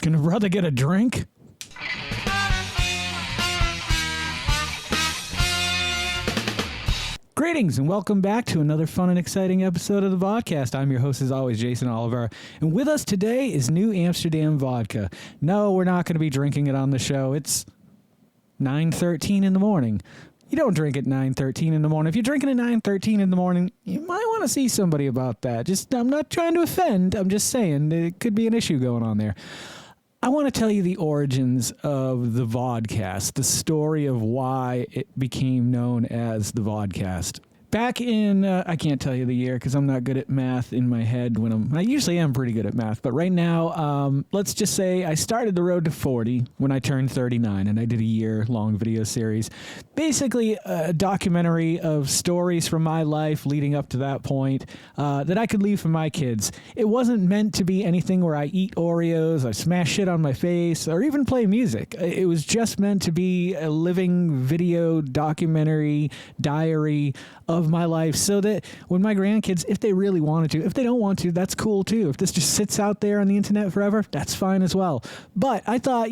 Can a brother get a drink? Greetings and welcome back to another fun and exciting episode of the Vodkast. I'm your host, as always, Jason Oliver. And with us today is New Amsterdam Vodka. No, we're not going to be drinking it on the show. It's 9:13 in the morning. You don't drink at 9:13 in the morning. If you're drinking at 9:13 in the morning, you might want to see somebody about that. I'm not trying to offend. I'm just saying there could be an issue going on there. I want to tell you the origins of the Vodkast, the story of why it became known as the Vodkast. Back in, I can't tell you the year because I'm not good at math in my head I usually am pretty good at math, but right now, let's just say I started the road to 40 when I turned 39 and I did a year-long video series. Basically, a documentary of stories from my life leading up to that point that I could leave for my kids. It wasn't meant to be anything where I eat Oreos, I smash shit on my face, or even play music. It was just meant to be a living video documentary diary of my life, so that when my grandkids, if they really wanted to, if they don't want to, that's cool too. If this just sits out there on the internet forever, that's fine as well. But I thought,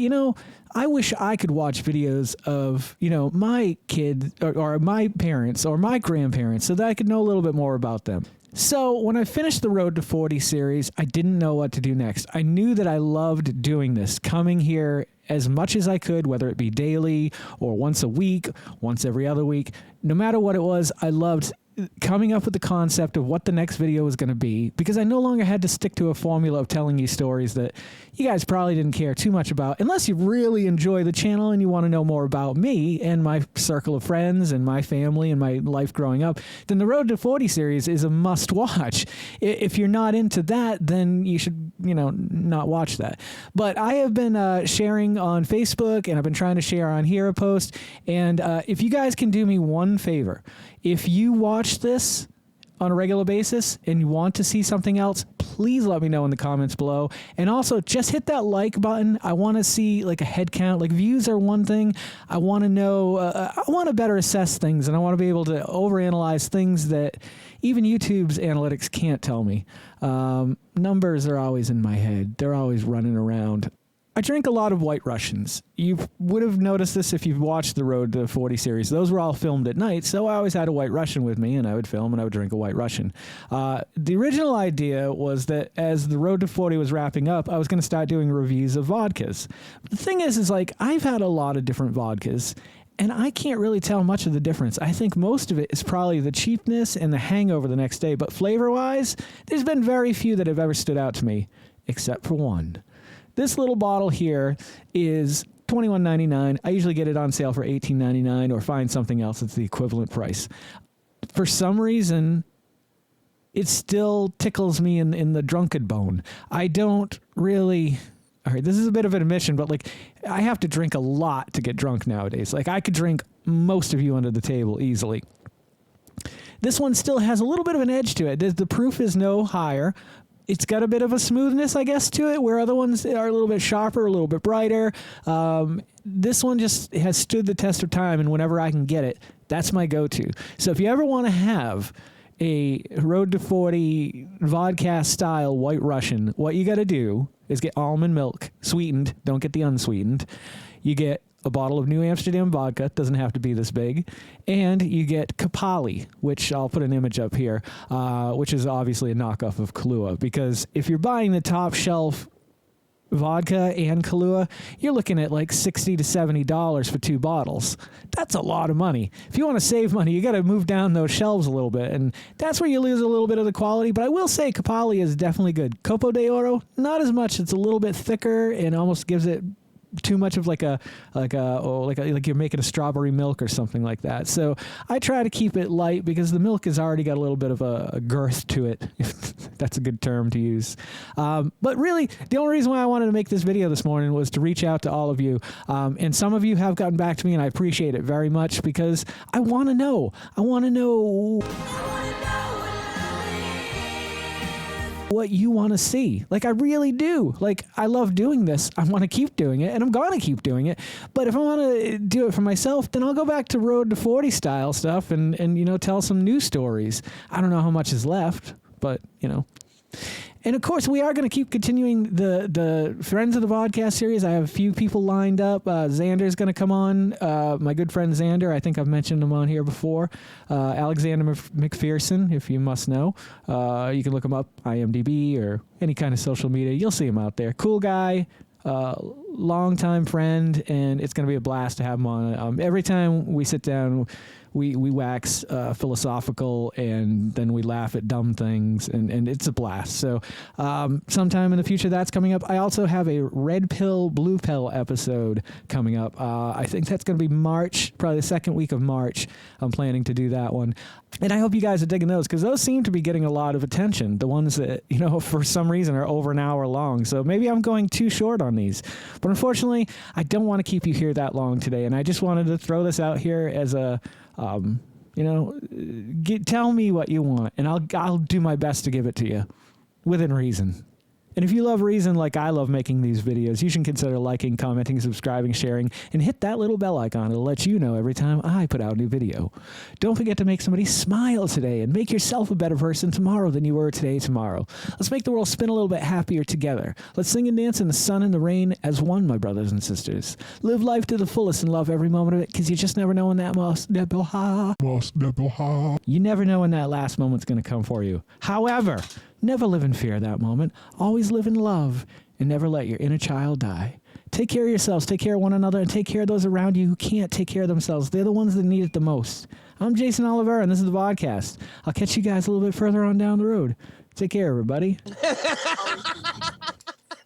I wish I could watch videos of, my kid or my parents or my grandparents so that I could know a little bit more about them. So when I finished the Road to 40 series, I didn't know what to do next. I knew that I loved doing this, coming here as much as I could, whether it be daily or once a week, once every other week. No matter what it was, I loved coming up with the concept of what the next video was going to be, because I no longer had to stick to a formula of telling you stories that you guys probably didn't care too much about, unless you really enjoy the channel and you want to know more about me and my circle of friends and my family and my life growing up. Then the Road to 40 series is a must watch. If you're not into that, then you should, not watch that. But I have been sharing on Facebook, and I've been trying to share on here a post. And if you guys can do me one favor, if you watch this on a regular basis and you want to see something else, please let me know in the comments below. And also, just hit that like button. I want to see like a head count. Like, views are one thing. I want to know, I want to better assess things, and I want to be able to overanalyze things that even YouTube's analytics can't tell me. Numbers are always in my head. They're always running around. I drink a lot of White Russians. You would have noticed this if you've watched the Road to 40 series. Those were all filmed at night, so I always had a White Russian with me, and I would film and I would drink a White Russian. The original idea was that as the Road to 40 was wrapping up, I was going to start doing reviews of vodkas. The thing is like, I've had a lot of different vodkas, and I can't really tell much of the difference. I think most of it is probably the cheapness and the hangover the next day, but flavor-wise, there's been very few that have ever stood out to me, except for one. This little bottle here is $21.99. I usually get it on sale for $18.99 or find something else that's the equivalent price. For some reason, it still tickles me in the drunken bone. I don't really... All right, this is a bit of an admission, but I have to drink a lot to get drunk nowadays. I could drink most of you under the table easily. This one still has a little bit of an edge to it. The proof is no higher. It's got a bit of a smoothness, I guess, to it, where other ones are a little bit sharper, a little bit brighter. This one just has stood the test of time, and whenever I can get it, that's my go-to. So if you ever want to have a Road to 40 vodka-style White Russian, what you got to do is get almond milk, sweetened. Don't get the unsweetened. You get a bottle of New Amsterdam vodka, doesn't have to be this big, and you get Kapali, which I'll put an image up here, which is obviously a knockoff of Kahlua, because if you're buying the top shelf vodka and Kahlua, you're looking at $60 to $70 for 2 bottles. That's a lot of money. If you want to save money, you got to move down those shelves a little bit, and that's where you lose a little bit of the quality. But I will say Kapali is definitely good. Copo de Oro, not as much. It's a little bit thicker and almost gives it too much of like you're making a strawberry milk or something like that. So I try to keep it light because the milk has already got a little bit of a girth to it, if that's a good term to use. But really, the only reason why I wanted to make this video this morning was to reach out to all of you. And some of you have gotten back to me, and I appreciate it very much because I want to know. I want to know what you want to see. I really do. I love doing this. I want to keep doing it, and I'm going to keep doing it. But if I want to do it for myself, then I'll go back to Road to 40 style stuff and tell some new stories. I don't know how much is left, but, And of course, we are going to keep continuing the Friends of the Vodcast series. I have a few people lined up. Xander's going to come on. My good friend Xander, I think I've mentioned him on here before. Alexander McPherson, if you must know. You can look him up, IMDb or any kind of social media. You'll see him out there. Cool guy. Longtime friend, and it's going to be a blast to have him on. Every time we sit down, we wax philosophical, and then we laugh at dumb things, and it's a blast. So sometime in the future, that's coming up. I also have a red pill, blue pill episode coming up. I think that's going to be March, probably the second week of March. I'm planning to do that one. And I hope you guys are digging those, because those seem to be getting a lot of attention. The ones that, for some reason are over an hour long. So maybe I'm going too short on these. But unfortunately, I don't want to keep you here that long today. And I just wanted to throw this out here as a, tell me what you want, and I'll do my best to give it to you within reason. And if you love reason like I love making these videos, you should consider liking, commenting, subscribing, sharing, and hit that little bell icon. It'll let you know every time I put out a new video. Don't forget to make somebody smile today and make yourself a better person tomorrow than you were tomorrow. Let's make the world spin a little bit happier together. Let's sing and dance in the sun and the rain as one, my brothers and sisters. Live life to the fullest and love every moment of it, because you just never know when that you never know when that last moment's going to come for you. However, never live in fear of that moment. Always live in love, and never let your inner child die. Take care of yourselves, take care of one another, and take care of those around you who can't take care of themselves. They're the ones that need it the most. I'm Jason Oliver, and this is the Vodkast. I'll catch you guys a little bit further on down the road. Take care, everybody.